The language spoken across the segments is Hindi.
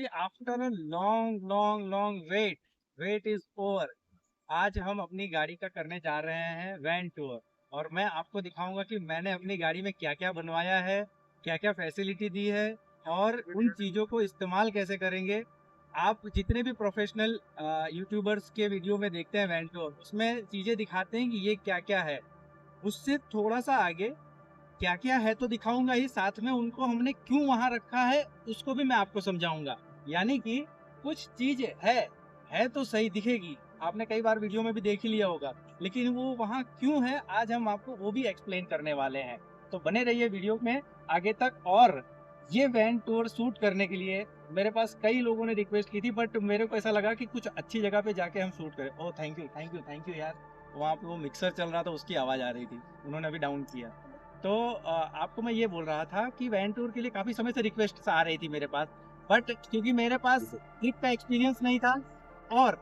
After a long long long wait is over. आज हम अपनी गाड़ी का करने जा रहे हैं वैन टूर। और मैं आपको दिखाऊंगा कि मैंने अपनी गाड़ी में क्या क्या बनवाया है, क्या क्या फैसिलिटी दी है और उन चीज़ों को इस्तेमाल कैसे करेंगे। आप जितने भी प्रोफेशनल यूट्यूबर्स के वीडियो में देखते हैं वैन टूर, उसमें चीज़ें दिखाते हैं कि ये क्या क्या है। उससे थोड़ा सा आगे क्या क्या है तो दिखाऊंगा ही, साथ में उनको हमने क्यों वहां रखा है उसको भी मैं आपको समझाऊंगा। यानी कि कुछ चीज है तो सही दिखेगी, आपने कई बार वीडियो में भी देख ही लिया होगा, लेकिन वो वहां क्यों है आज हम आपको वो भी एक्सप्लेन करने वाले हैं। तो बने रहिए वीडियो में आगे तक। और ये वैन टूर शूट करने के लिए मेरे पास कई लोगों ने रिक्वेस्ट की थी, बट मेरे को ऐसा लगा कि कुछ अच्छी जगह पे जाके हम शूट करें। Oh thank you thank you thank you यार। वहाँ पे वो मिक्सर चल रहा था, उसकी आवाज़ आ रही थी, उन्होंने अभी डाउन किया। तो आपको मैं ये बोल रहा था कि वैन टूर के लिए काफ़ी समय से रिक्वेस्ट आ रही थी मेरे पास, बट क्योंकि मेरे पास ट्रिप का एक्सपीरियंस नहीं था और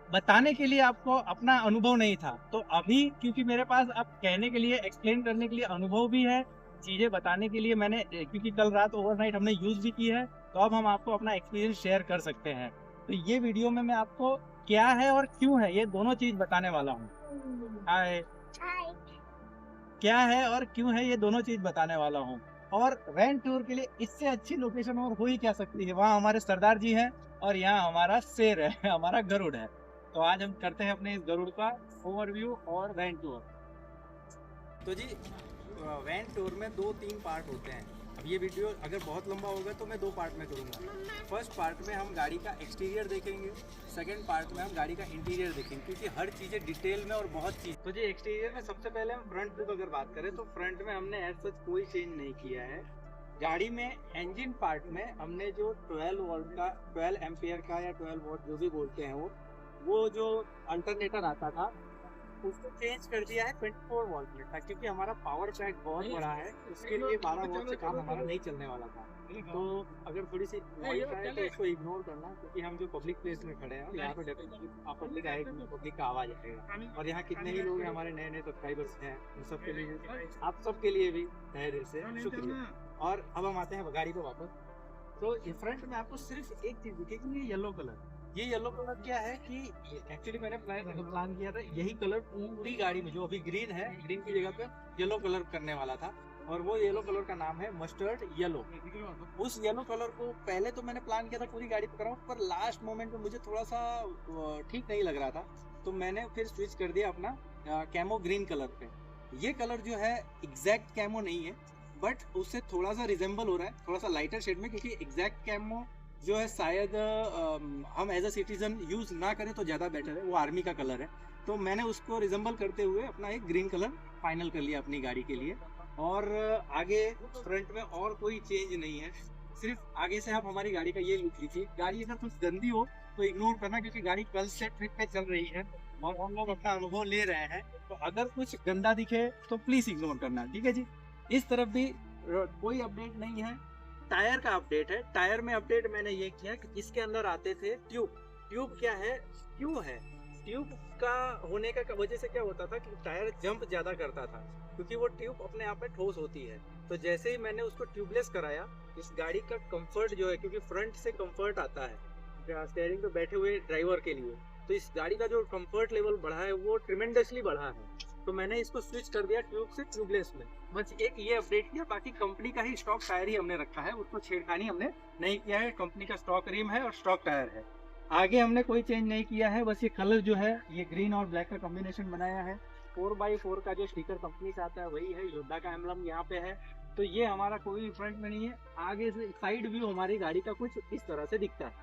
बताने के लिए आपको अपना अनुभव नहीं था, तो अभी क्योंकि मेरे पास अब कहने के लिए, एक्सप्लेन करने के लिए अनुभव भी है, चीज़ें बताने के लिए मैंने, क्योंकि कल रात ओवरनाइट हमने यूज़ भी की है, तो अब हम आपको अपना एक्सपीरियंस शेयर कर सकते हैं। तो ये वीडियो में मैं आपको क्या है और क्यों है ये दोनों चीज़ बताने वाला हूँ। हाय। क्या है और क्यों है ये दोनों चीज बताने वाला हूँ। और वैन टूर के लिए इससे अच्छी लोकेशन और हो ही क्या सकती है। वहाँ हमारे सरदार जी हैं और यहाँ हमारा शेर है हमारा गरुड़ है। तो आज हम करते हैं अपने इस गरुड़ का ओवरव्यू और वैन टूर। तो जी वैन टूर में 2-3 पार्ट होते हैं। अब ये वीडियो अगर बहुत लंबा होगा तो मैं 2 पार्ट में करूँगा। फर्स्ट पार्ट में हम गाड़ी का एक्सटीरियर देखेंगे, सेकंड पार्ट में हम गाड़ी का इंटीरियर देखेंगे, क्योंकि हर चीज़ें डिटेल में और बहुत चीज़। तो जी एक्सटीरियर में सबसे पहले हम फ्रंट लुक अगर बात करें तो फ्रंट में हमने एज सच कोई चेंज नहीं किया है। गाड़ी में इंजन पार्ट में हमने जो 12 वोल्ट का, 12 एम्पियर का या 12 वोल्ट जो भी बोलते हैं वो जो अल्टरनेटर आता था उसको चेंज कर दिया है 24 वोल्ट में था, क्योंकि हमारा पावर पैक बहुत बड़ा है, उसके लिए 12 वोल्ट से काम हमारा नहीं चलने वाला था। तो अगर थोड़ी सी नॉइस आए तो उसको इग्नोर करना, क्योंकि हम जो पब्लिक प्लेस में खड़े हैं यहाँ पे डेफिनेटली पब्लिक आएगी, पब्लिक का आवाज आएगा। और यहाँ कितने ही लोग हैं हमारे नए नए सब्सक्राइबर्स हैं, उन सबके लिए, आप सबके लिए भी तहे दिल से शुक्रिया। और अब हम आते हैं गाड़ी पे वापस। तो फ्रंट में आपको सिर्फ एक चीज दिखेगी, ये येलो कलर। ये येलो कलर क्या है कि एक्चुअली मैंने प्लान किया था यही कलर पूरी गाड़ी में, जो अभी ग्रीन है, ग्रीन की जगह पे येलो कलर करने वाला था। और वो येलो कलर का नाम है मस्टर्ड येलो। उस येलो कलर को पहले तो मैंने प्लान किया था पूरी गाड़ी पे कराऊं, पर लास्ट मोमेंट में मुझे थोड़ा सा ठीक नहीं लग रहा था, तो मैंने फिर स्विच कर दिया अपना कैमो ग्रीन कलर पे। ये कलर जो है एग्जैक्ट कैमो नहीं है, बट उससे थोड़ा सा रिजेंबल हो रहा है, थोड़ा सा लाइटर शेड में, क्योंकि एग्जैक्ट कैमो जो है शायद हम एज अ सिटीजन यूज़ ना करें तो ज़्यादा बेटर है, वो आर्मी का कलर है। तो मैंने उसको रिजेंबल करते हुए अपना एक ग्रीन कलर फाइनल कर लिया अपनी गाड़ी के लिए। और आगे फ्रंट में और कोई चेंज नहीं है, सिर्फ आगे से आप हमारी गाड़ी का ये लुक लीजिए। गाड़ी अगर कुछ गंदी हो तो इग्नोर करना, क्योंकि गाड़ी कल से ट्रिप पे चल रही है और हम लोग अपना अनुभव ले रहे हैं, तो अगर कुछ गंदा दिखे तो प्लीज़ इग्नोर करना, ठीक है जी। इस तरफ भी कोई अपडेट नहीं है। टायर का अपडेट है। टायर में अपडेट मैंने ये किया कि इसके अंदर आते थे ट्यूब। ट्यूब क्या है, क्यों है, ट्यूब का होने का वजह से क्या होता था कि टायर जंप ज़्यादा करता था, क्योंकि वो ट्यूब अपने आप में ठोस होती है। तो जैसे ही मैंने उसको ट्यूबलेस कराया, इस गाड़ी का कंफर्ट जो है, क्योंकि फ्रंट से कंफर्ट आता है स्टीयरिंग पे बैठे हुए ड्राइवर के लिए, तो इस गाड़ी का जो कंफर्ट लेवल बढ़ा है वो ट्रिमेंडसली बढ़ा है। तो मैंने इसको स्विच कर दिया ट्यूब से ट्यूबलेस में। बस एक ये अपडेट किया, बाकी कंपनी का ही स्टॉक टायर ही हमने रखा है, उसको छेड़खानी हमने नहीं किया है। कंपनी का स्टॉक रिम है और स्टॉक टायर है। आगे हमने कोई चेंज नहीं किया है, बस ये कलर जो है, ये ग्रीन और ब्लैक का कॉम्बिनेशन बनाया है। 4x4 का जो स्टिकर कंपनी से आता है वही है, योद्धा का एम्बलम यहाँ पे है। तो ये हमारा कोई फ्रंट में नहीं है। आगे से साइड व्यू हमारी गाड़ी का कुछ इस तरह से दिखता है,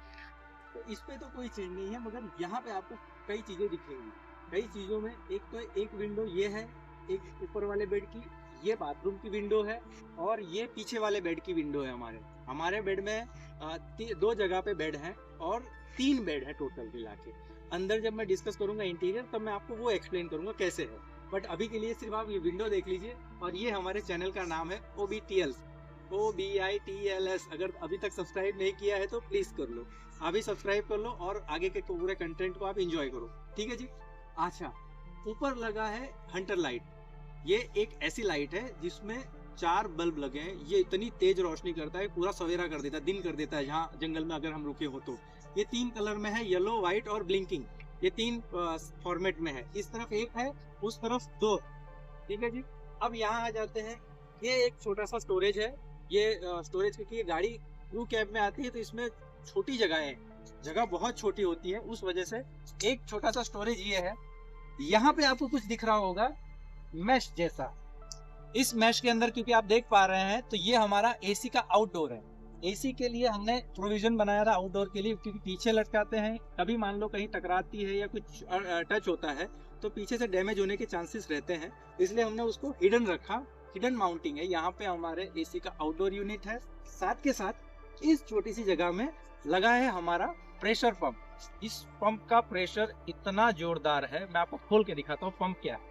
तो इस पे तो कोई चेंज नहीं है, मगर यहाँ पे आपको कई चीज़ें दिखेंगी। कई चीज़ों में एक तो एक विंडो ये है, एक ऊपर वाले बेड की, ये बाथरूम की विंडो है, और ये पीछे वाले बेड की विंडो है। हमारे बेड में 2 जगह पे बेड हैं और 3 बेड है टोटल मिला के। अंदर जब मैं डिस्कस करूंगा इंटीरियर, तब मैं आपको वो एक्सप्लेन करूंगा कैसे है, बट अभी के लिए सिर्फ आप ये विंडो देख लीजिए। और ये हमारे चैनल का नाम है OBITLS। अगर अभी तक सब्सक्राइब नहीं किया है तो प्लीज़ कर लो, अभी सब्सक्राइब कर लो और आगे के पूरे कंटेंट को आप एंजॉय करो, ठीक है जी। अच्छा, ऊपर लगा है हंटर लाइट। ये एक ऐसी लाइट है जिसमें 4 बल्ब लगे हैं। ये इतनी तेज रोशनी करता है, पूरा सवेरा कर देता है, दिन कर देता है जहाँ जंगल में अगर हम रुके हो तो। ये 3 कलर में है, येलो, व्हाइट और ब्लिंकिंग। ये 3 फॉर्मेट में है। इस तरफ 1 है, उस तरफ 2। ठीक है जी। अब यहाँ आ जाते हैं। ये एक छोटा सा स्टोरेज है। ये स्टोरेज क्योंकि गाड़ी क्रू कैब में आती है तो इसमें छोटी जगह है, जगह बहुत छोटी होती है, उस वजह से एक छोटा सा स्टोरेज ये है। यहाँ पे आपको कुछ दिख रहा होगा मैश जैसा। इस मैश के अंदर क्योंकि आप देख पा रहे हैं तो ये हमारा एसी का आउटडोर है। एसी के लिए हमने प्रोविजन बनाया था आउटडोर के लिए, क्योंकि पीछे लटकाते हैं, कभी मान लो कहीं टकराती है या कुछ टच होता है तो पीछे से डैमेज होने के चांसेस रहते हैं, इसलिए हमने उसको हिडन रखा। हिडन माउंटिंग है। यहाँ पे हमारे एसी का आउटडोर यूनिट है। साथ के साथ इस छोटी सी जगह में लगा है हमारा प्रेशर पंप। इस पंप का प्रेशर इतना जोरदार है, मैं आपको खोल के दिखाता हूँ पंप क्या है।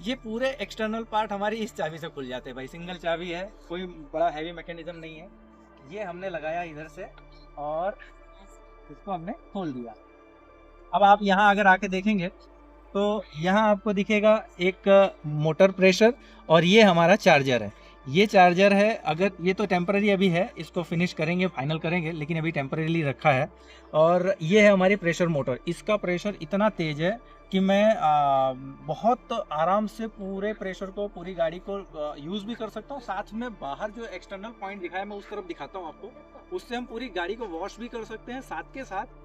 ये पूरे एक्सटर्नल पार्ट हमारी इस चाबी से खुल जाते हैं भाई, सिंगल चाबी है, कोई बड़ा हैवी मैकेनिज्म नहीं है। ये हमने लगाया इधर से और इसको हमने खोल दिया। अब आप यहाँ अगर आके देखेंगे तो यहाँ आपको दिखेगा एक मोटर प्रेशर और ये हमारा चार्जर है। ये चार्जर है, अगर ये तो टेम्पररी अभी है, इसको फिनिश करेंगे, फाइनल करेंगे, लेकिन अभी टेम्पररीली रखा है। और ये है हमारी प्रेशर मोटर। इसका प्रेशर इतना तेज है कि मैं बहुत आराम से पूरे प्रेशर को, पूरी गाड़ी को यूज़ भी कर सकता हूँ। साथ में बाहर जो एक्सटर्नल पॉइंट दिखाया मैं उस तरफ दिखाता हूँ आपको, उससे हम पूरी गाड़ी को वॉश भी कर सकते हैं। साथ के साथ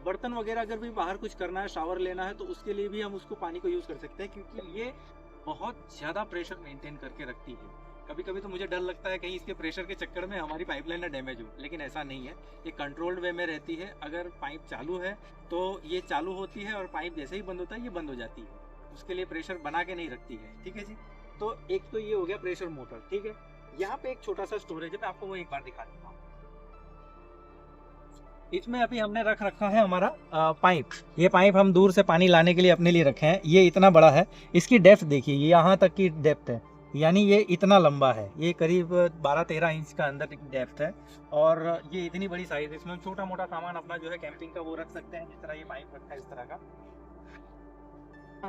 बर्तन वगैरह अगर भी बाहर कुछ करना है, शावर लेना है, तो उसके लिए भी हम उसको पानी को यूज़ कर सकते हैं, क्योंकि ये बहुत ज़्यादा प्रेशर मेंटेन करके रखती है। कभी कभी तो मुझे डर लगता है कहीं इसके प्रेशर के चक्कर में हमारी पाइपलाइन ना डैमेज हो, लेकिन ऐसा नहीं है। ये कंट्रोल्ड वे में रहती है। अगर पाइप चालू है तो ये चालू होती है और पाइप जैसे ही बंद होता है ये बंद हो जाती है। उसके लिए प्रेशर बना के नहीं रखती है। ठीक है जी। तो एक तो ये हो गया प्रेशर मोटर। ठीक है। यहाँ पे एक छोटा सा स्टोरेज है, मैं आपको वो एक बार दिखा देता हूँ। इसमें अभी हमने रख रखा है हमारा पाइप। ये पाइप हम दूर से पानी लाने के लिए अपने लिए रखे हैं। ये इतना बड़ा है, इसकी डेप्थ देखिए, ये यहाँ तक की डेप्थ है, यानी ये इतना लंबा है। ये करीब 12-13 इंच का अंदर की डेप्थ है और ये इतनी बड़ी साइज है। इसमें हम छोटा मोटा सामान अपना जो है कैंपिंग का वो रख सकते हैं, जिस तरह ये पाइप रखा है इस तरह का।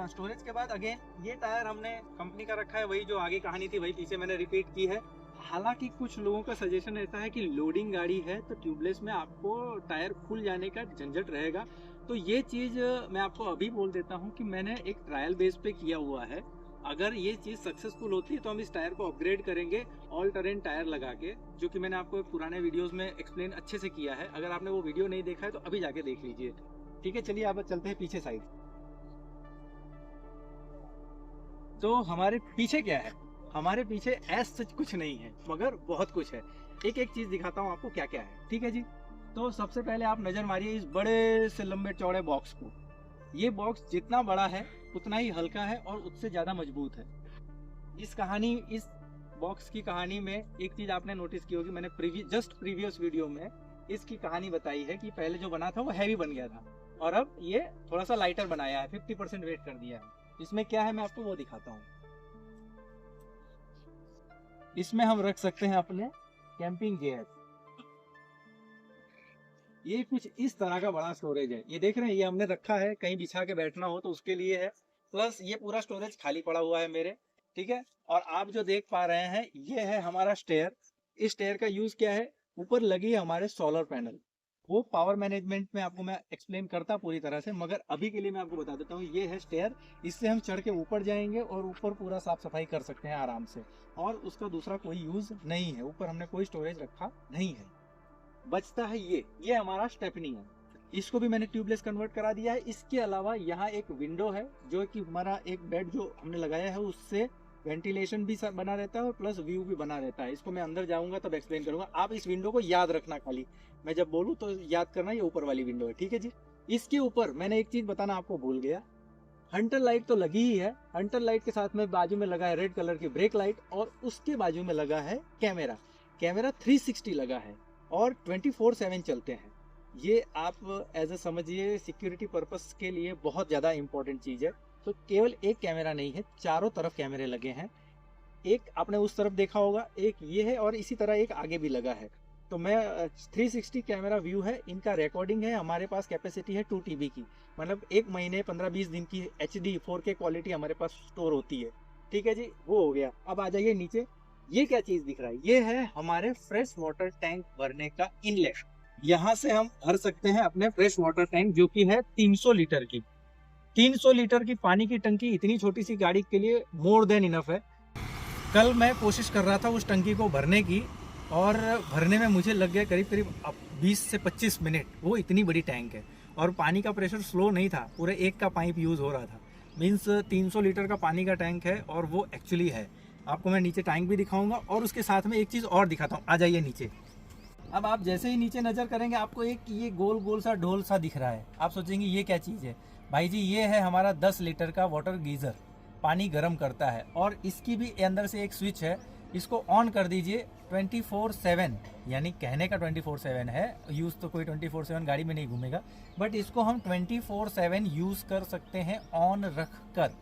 स्टोरेज के बाद अगेन ये टायर हमने कंपनी का रखा है, वही जो आगे कहानी थी वही पीछे मैंने रिपीट की है। हालांकि कुछ लोगों का सजेशन ऐसा है कि लोडिंग गाड़ी है तो ट्यूबलेस में आपको टायर खुल जाने का झंझट रहेगा, तो ये चीज़ मैं आपको अभी बोल देता हूँ कि मैंने एक ट्रायल बेस पे किया हुआ है। अगर ये चीज़ सक्सेसफुल होती है तो हम इस टायर को अपग्रेड करेंगे ऑल टेरेन टायर लगा के, जो कि मैंने आपको पुराने वीडियोस में एक्सप्लेन अच्छे से किया है। अगर आपने वो वीडियो नहीं देखा है तो अभी जाके देख लीजिए। ठीक है, चलिए आप चलते हैं पीछे साइड। तो हमारे पीछे क्या है? हमारे पीछे ऐसा कुछ नहीं है, मगर बहुत कुछ है। एक एक चीज़ दिखाता हूँ आपको क्या क्या है। ठीक है जी। तो सबसे पहले आप नज़र मारिए इस बड़े से लंबे चौड़े बॉक्स को। ये बॉक्स जितना बड़ा है उतना ही हल्का है और उससे ज़्यादा मजबूत है। इस बॉक्स की कहानी में एक चीज़ आपने नोटिस की होगी, मैंने प्रीवियस वीडियो में इसकी कहानी बताई है कि पहले जो बना था वो हैवी बन गया था और अब ये थोड़ा सा लाइटर बनाया है, 50% वेट कर दिया है। इसमें क्या है मैं आपको वो दिखाता हूँ। इसमें हम रख सकते हैं अपने कैंपिंग गियर। ये कुछ इस तरह का बड़ा स्टोरेज है। ये देख रहे हैं, ये हमने रखा है कहीं बिछा के बैठना हो तो उसके लिए है। प्लस ये पूरा स्टोरेज खाली पड़ा हुआ है मेरे। ठीक है। और आप जो देख पा रहे हैं ये है हमारा स्टेयर। इस स्टेयर का यूज क्या है? ऊपर लगी है हमारे सोलर पैनल। वो पावर मैनेजमेंट में आपको मैं एक्सप्लेन करता पूरी तरह से, मगर अभी के लिए मैं आपको बता देता हूँ। ये है स्टेयर, इससे हम चढ़ के ऊपर जाएंगे और ऊपर पूरा साफ सफाई कर सकते हैं आराम से। और उसका दूसरा कोई यूज नहीं है, ऊपर हमने कोई स्टोरेज रखा नहीं है। बचता है ये हमारा स्टेपनी है। इसको भी मैंने ट्यूबलेस कन्वर्ट करा दिया है। इसके अलावा यहाँ एक विंडो है जो कि हमारा एक बेड जो हमने लगाया है उससे वेंटिलेशन भी बना रहता है और प्लस व्यू भी बना रहता है। इसको मैं अंदर जाऊंगा तब एक्सप्लेन करूंगा। आप इस विंडो को याद रखना, खाली मैं जब बोलूँ तो याद करना, ये ऊपर वाली विंडो है। ठीक है जी। इसके ऊपर मैंने एक चीज बताना आपको भूल गया, हंटर लाइट तो लगी ही है। हंटर लाइट के साथ में बाजू में लगा है रेड कलर की ब्रेक लाइट और उसके बाजू में लगा है कैमरा। कैमरा 360 लगा है और 24/7 चलते हैं। ये आप एज ए समझिए सिक्योरिटी पर्पस के लिए बहुत ज़्यादा इंपॉर्टेंट चीज़ है। तो केवल एक कैमरा नहीं है, चारों तरफ कैमरे लगे हैं। एक आपने उस तरफ देखा होगा, एक ये है और इसी तरह एक आगे भी लगा है। तो मैं 360 कैमरा व्यू है, इनका रिकॉर्डिंग है। हमारे पास कैपेसिटी है 2 TB की, मतलब 1 महीने 15-20 दिन की HD 4K क्वालिटी हमारे पास स्टोर होती है। ठीक है जी, वो हो गया। अब आ जाइए नीचे, ये क्या चीज दिख रहा है? ये है हमारे फ्रेश वाटर टैंक भरने का इनलेट। यहाँ से हम भर सकते हैं अपने फ्रेश वाटर टैंक, जो कि है 300 लीटर की। 300 लीटर की पानी की टंकी इतनी छोटी सी गाड़ी के लिए मोर देन इनफ है। कल मैं कोशिश कर रहा था उस टंकी को भरने की, और भरने में मुझे लग गया करीब करीब 20 से 25 मिनट। वो इतनी बड़ी टैंक है और पानी का प्रेशर स्लो नहीं था, पूरे एक का पाइप यूज़ हो रहा था। मीन्स 300 लीटर का पानी का टैंक है, और वो एक्चुअली है। आपको मैं नीचे टैंक भी दिखाऊंगा, और उसके साथ में एक चीज़ और दिखाता हूँ। आ जाइए नीचे। अब आप जैसे ही नीचे नज़र करेंगे, आपको एक ये गोल गोल सा ढोल सा दिख रहा है। आप सोचेंगे ये क्या चीज़ है? भाई जी, ये है हमारा 10 लीटर का वाटर गीज़र, पानी गर्म करता है। और इसकी भी अंदर से एक स्विच है, इसको ऑन कर दीजिए 24/7, यानी कहने का 24/7 है, यूज़ तो कोई 24/7 गाड़ी में नहीं घूमेगा, बट इसको हम 24/7 यूज़ कर सकते हैं ऑन रख कर।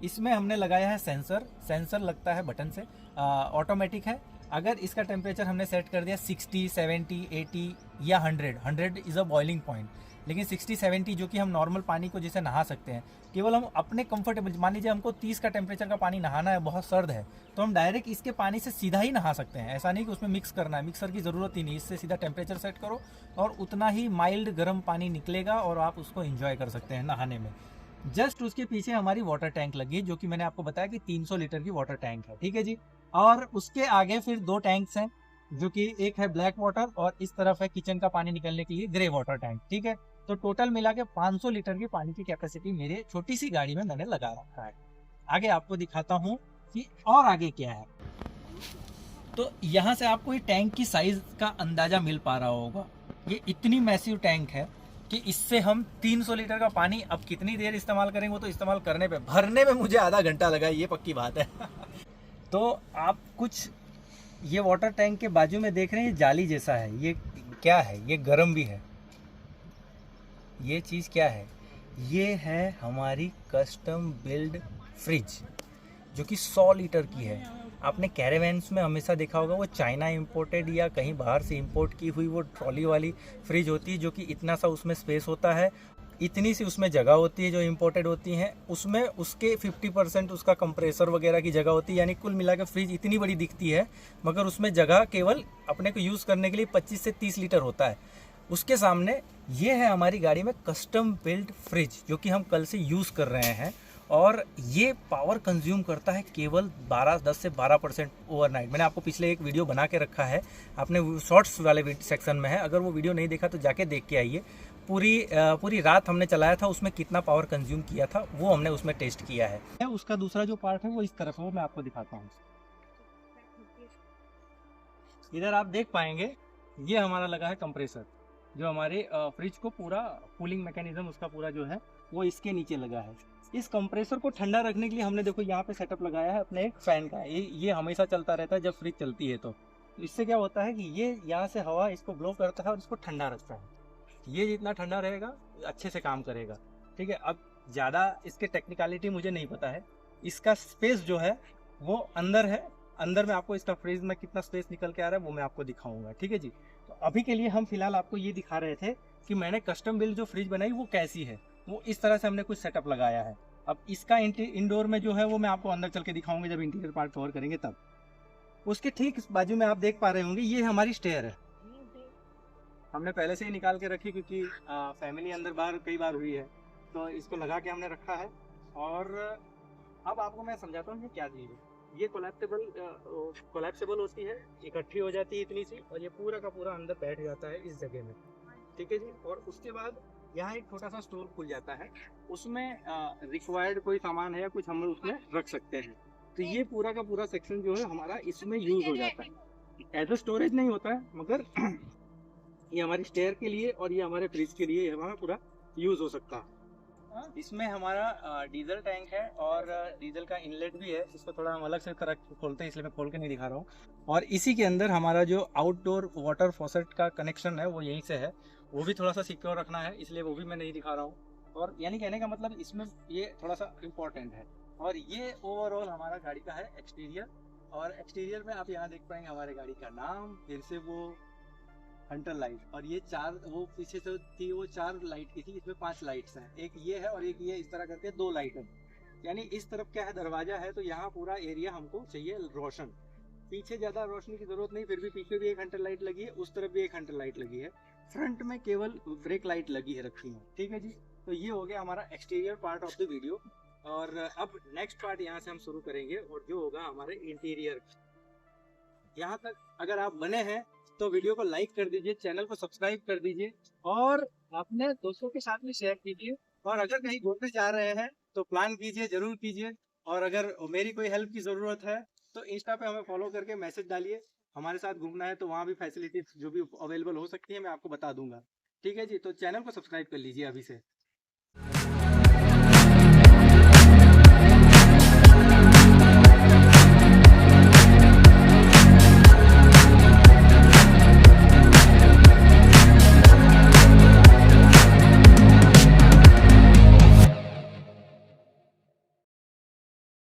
इसमें हमने लगाया है सेंसर। सेंसर लगता है बटन से, ऑटोमेटिक है। अगर इसका टेम्परेचर हमने सेट कर दिया 60, 70, 80 या 100 इज़ अ बॉइलिंग पॉइंट, लेकिन 60, 70 जो कि हम नॉर्मल पानी को जिसे नहा सकते हैं, केवल हम अपने कंफर्टेबल, मान लीजिए हमको 30 का टेम्परेचर का पानी नहाना है, बहुत सर्द है, तो हम डायरेक्ट इसके पानी से सीधा ही नहा सकते हैं। ऐसा नहीं कि उसमें मिक्स करना है, मिक्सर की ज़रूरत ही नहीं। इससे सीधा टेम्परेचर सेट करो और उतना ही माइल्ड गर्म पानी निकलेगा, और आप उसको इंजॉय कर सकते हैं नहाने में। जस्ट उसके पीछे हमारी वाटर टैंक लगी है, जो कि मैंने आपको बताया कि 300 लीटर की वाटर टैंक है, ठीक है जी। और उसके आगे फिर 2 टैंक्स हैं, जो कि एक है ब्लैक वाटर और इस तरफ है किचन का पानी निकलने के लिए ग्रे वाटर टैंक, ठीक है। तो टोटल मिला के 500 लीटर की पानी की कैपेसिटी मेरे छोटी सी गाड़ी में मैंने लगा रखा है। आगे आपको दिखाता हूँ कि और आगे क्या है। तो यहाँ से आपको ये टैंक की साइज का अंदाजा मिल पा रहा होगा। ये इतनी मैसिव टैंक है कि इससे हम 300 लीटर का पानी अब कितनी देर इस्तेमाल करेंगे, वो तो इस्तेमाल करने पे, भरने में मुझे आधा घंटा लगा, ये पक्की बात है। तो आप कुछ ये वाटर टैंक के बाजू में देख रहे हैं, ये जाली जैसा है, ये क्या है? ये गर्म भी है। ये चीज़ क्या है? ये है हमारी कस्टम बिल्ड फ्रिज, जो कि 100 लीटर की है। आपने कैरेवैन्स में हमेशा देखा होगा, वो चाइना इंपोर्टेड या कहीं बाहर से इंपोर्ट की हुई वो ट्रॉली वाली फ्रिज होती है, जो कि इतना सा उसमें स्पेस होता है, इतनी सी उसमें जगह होती है। जो इंपोर्टेड होती हैं उसमें उसके 50% उसका कंप्रेसर वगैरह की जगह होती है, यानी कुल मिला के फ्रिज इतनी बड़ी दिखती है, मगर उसमें जगह केवल अपने को यूज़ करने के लिए 25 से 30 लीटर होता है। उसके सामने ये है हमारी गाड़ी में कस्टम बिल्ड फ्रिज, जो कि हम कल से यूज़ कर रहे हैं, और ये पावर कंज्यूम करता है केवल 10 से 12% ओवरनाइट। मैंने आपको पिछले एक वीडियो बना के रखा है, आपने शॉर्ट्स वाले सेक्शन में है, अगर वो वीडियो नहीं देखा तो जाके देख के आइए। पूरी रात हमने चलाया था, उसमें कितना पावर कंज्यूम किया था वो हमने उसमें टेस्ट किया है। उसका दूसरा जो पार्ट है वो इस तरफ है, वो मैं आपको दिखाता हूँ। इधर आप देख पाएंगे, ये हमारा लगा है कंप्रेसर, जो हमारे फ्रिज को पूरा कूलिंग मैकेनिज्म उसका पूरा जो है वो इसके नीचे लगा है। इस कंप्रेसर को ठंडा रखने के लिए हमने देखो यहाँ पे सेटअप लगाया है अपने एक फैन का। ये हमेशा चलता रहता है जब फ्रिज चलती है। तो इससे क्या होता है कि ये यहाँ से हवा इसको ब्लो करता है और इसको ठंडा रखता है। ये जितना ठंडा रहेगा अच्छे से काम करेगा, ठीक है। अब ज़्यादा इसके टेक्निकलिटी मुझे नहीं पता है। इसका स्पेस जो है वो अंदर है, अंदर में आपको इसका फ्रिज में कितना स्पेस निकल के आ रहा है वो मैं आपको दिखाऊंगा, ठीक है जी। तो अभी के लिए हम फिलहाल आपको ये दिखा रहे थे कि मैंने कस्टम बिल्ड जो फ्रिज बनाई वो कैसी है। वो इस तरह से हमने कुछ सेटअप लगाया है। अब इसका इंडोर में जो है वो मैं आपको अंदर चल के दिखाऊंगा जब इंटीरियर पार्ट कवर करेंगे तब। उसके ठीक बाजू में आप देख पा रहे होंगे, ये हमारी स्टेयर है। हमने पहले से ही निकाल के रखी, क्योंकि फैमिली अंदर बाहर कई बार हुई है, तो इसको लगा के हमने रखा है। और अब आपको मैं समझाता हूँ ये क्या चीज़ है। ये कोलैप्सेबल होती है, इकट्ठी हो जाती है इतनी सी, और ये पूरा का पूरा अंदर बैठ जाता है इस जगह में, ठीक है जी। और उसके बाद यहाँ एक छोटा सा स्टोर खुल जाता है, उसमें रिक्वायर्ड कोई सामान है या कुछ हम उसमें रख सकते हैं। तो ये पूरा का पूरा सेक्शन जो है हमारा इसमें यूज हो जाता है। एज अ स्टोरेज नहीं होता है, मगर ये हमारी स्टेयर के लिए और ये हमारे फ्रिज के लिए हमारा पूरा यूज हो सकता है। इसमें हमारा डीजल टैंक है और डीजल का इनलेट भी है। इसको थोड़ा हम अलग से खोलते हैं, इसलिए मैं खोल के नहीं दिखा रहा हूँ। और इसी के अंदर हमारा जो आउटडोर वाटर फॉसेट का कनेक्शन है वो यहीं से है। वो भी थोड़ा सा सिक्योर रखना है, इसलिए वो भी मैं नहीं दिखा रहा हूँ। और यानी कहने का मतलब इसमें ये थोड़ा सा इम्पोर्टेंट है। और ये ओवरऑल हमारा गाड़ी का है एक्सटीरियर। और एक्सटीरियर में आप यहाँ देख पाएंगे हमारे गाड़ी का नाम, फिर से वो हंटर लाइट, और ये चार, वो पीछे से थी वो 4 लाइट की थी, इसमें 5 लाइट्स हैं। एक ये है और एक ये, इस तरह करके 2 लाइट है। यानी इस तरफ क्या है, दरवाजा है, तो यहाँ पूरा एरिया हमको चाहिए रोशन। पीछे ज्यादा रोशनी की जरूरत नहीं, फिर भी पीछे भी एक हंटर लाइट लगी है, उस तरफ भी एक हंटर लाइट लगी है, फ्रंट में केवल ब्रेक लाइट लगी है, रखी है। ठीक है जी। तो ये हो गया हमारा exterior part of the video. और अब नेक्स्ट पार्ट यहाँ से हम शुरू करेंगे, और जो होगा हमारे इंटीरियर। यहाँ तक अगर आप बने हैं तो वीडियो को लाइक कर दीजिए, चैनल को सब्सक्राइब कर दीजिए, और अपने दोस्तों के साथ भी शेयर कीजिए। और अगर कहीं घूमने जा रहे हैं तो प्लान कीजिए, जरूर कीजिए। और अगर मेरी कोई हेल्प की ज़रूरत है तो इंस्टा पे हमें फॉलो करके मैसेज डालिए। हमारे साथ घूमना है तो वहाँ भी फैसिलिटीज जो भी अवेलेबल हो सकती है मैं आपको बता दूंगा। ठीक है जी, तो चैनल को सब्सक्राइब कर लीजिए अभी से।